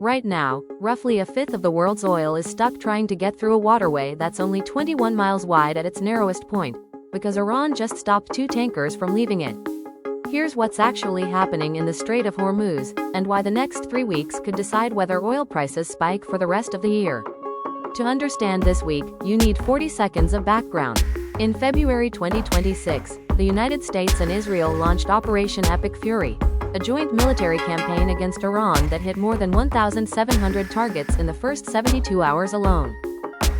Right now, roughly a fifth of the world's oil is stuck trying to get through a waterway that's only 21 miles wide at its narrowest point, because Iran just stopped 2 tankers from leaving it. Here's what's actually happening in the Strait of Hormuz, and why the next 3 weeks could decide whether oil prices spike for the rest of the year. To understand this week, you need 40 seconds of background. In February 2026, the United States and Israel launched Operation Epic Fury, a joint military campaign against Iran that hit more than 1,700 targets in the first 72 hours alone.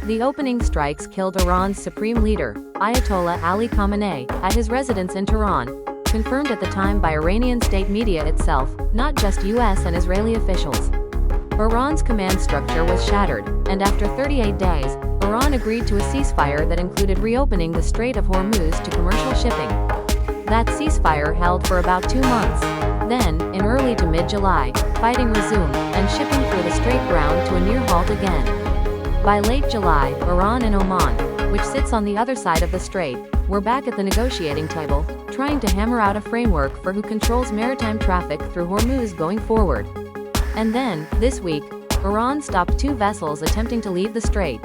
The opening strikes killed Iran's supreme leader, Ayatollah Ali Khamenei, at his residence in Tehran, confirmed at the time by Iranian state media itself, not just US and Israeli officials. Iran's command structure was shattered, and after 38 days, Iran agreed to a ceasefire that included reopening the Strait of Hormuz to commercial shipping. That ceasefire held for about 2 months. Then, in early to mid-July, fighting resumed, and shipping through the strait ground to a near halt again. By late July, Iran and Oman, which sits on the other side of the strait, were back at the negotiating table, trying to hammer out a framework for who controls maritime traffic through Hormuz going forward. And then, this week, Iran stopped 2 vessels attempting to leave the strait.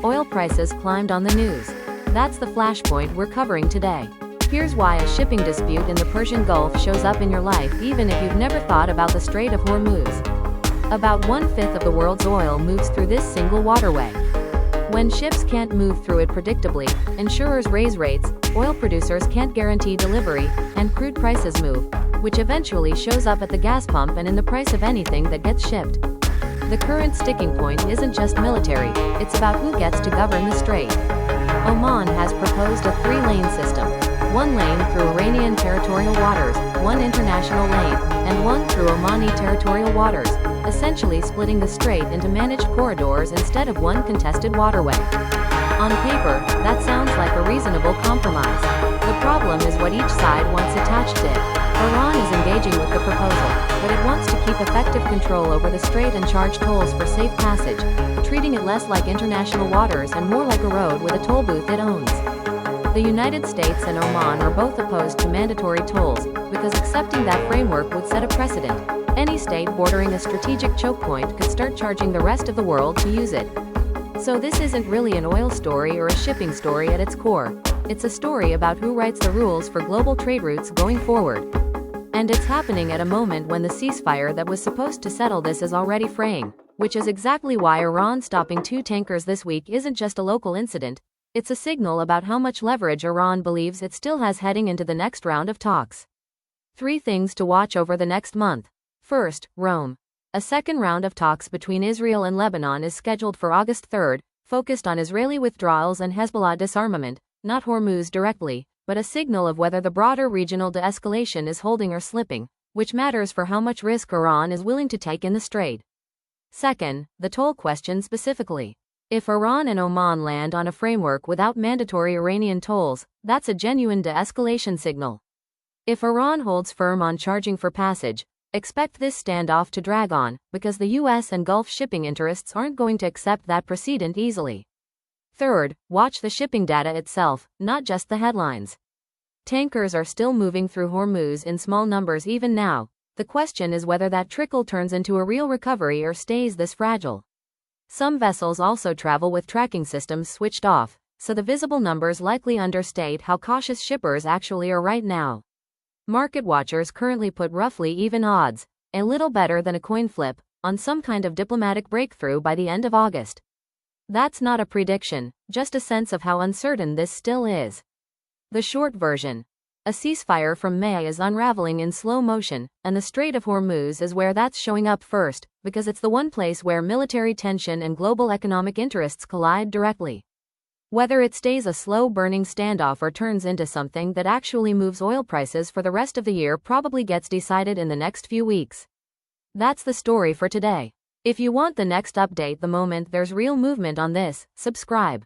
Oil prices climbed on the news. That's the flashpoint we're covering today. Here's why a shipping dispute in the Persian Gulf shows up in your life even if you've never thought about the Strait of Hormuz. About 1/5 of the world's oil moves through this single waterway. When ships can't move through it predictably, insurers raise rates, oil producers can't guarantee delivery, and crude prices move, which eventually shows up at the gas pump and in the price of anything that gets shipped. The current sticking point isn't just military, it's about who gets to govern the strait. Oman has proposed a 3-lane system. 1 lane through Iranian territorial waters, 1 international lane, and 1 through Omani territorial waters, essentially splitting the strait into managed corridors instead of 1 contested waterway. On paper, that sounds like a reasonable compromise. The problem is what each side wants attached to it. Iran is engaging with the proposal, but it wants to keep effective control over the strait and charge tolls for safe passage, treating it less like international waters and more like a road with a toll booth it owns. The United States and Oman are both opposed to mandatory tolls, because accepting that framework would set a precedent. Any state bordering a strategic choke point could start charging the rest of the world to use it. So this isn't really an oil story or a shipping story at its core. It's a story about who writes the rules for global trade routes going forward. And it's happening at a moment when the ceasefire that was supposed to settle this is already fraying, which is exactly why Iran stopping 2 tankers this week isn't just a local incident. It's a signal about how much leverage Iran believes it still has heading into the next round of talks. 3 things to watch over the next month. First, Rome. A second round of talks between Israel and Lebanon is scheduled for August 3rd, focused on Israeli withdrawals and Hezbollah disarmament, not Hormuz directly, but a signal of whether the broader regional de-escalation is holding or slipping, which matters for how much risk Iran is willing to take in the strait. Second, the toll question specifically. If Iran and Oman land on a framework without mandatory Iranian tolls, that's a genuine de-escalation signal. If Iran holds firm on charging for passage, expect this standoff to drag on, because the US and Gulf shipping interests aren't going to accept that precedent easily. Third, watch the shipping data itself, not just the headlines. Tankers are still moving through Hormuz in small numbers even now. The question is whether that trickle turns into a real recovery or stays this fragile. Some vessels also travel with tracking systems switched off, so the visible numbers likely understate how cautious shippers actually are right now. Market watchers currently put roughly even odds, a little better than a coin flip, on some kind of diplomatic breakthrough by the end of August. That's not a prediction, just a sense of how uncertain this still is. The short version. A ceasefire from May is unraveling in slow motion, and the Strait of Hormuz is where that's showing up first, because it's the one place where military tension and global economic interests collide directly. Whether it stays a slow-burning standoff or turns into something that actually moves oil prices for the rest of the year probably gets decided in the next few weeks. That's the story for today. If you want the next update the moment there's real movement on this, subscribe.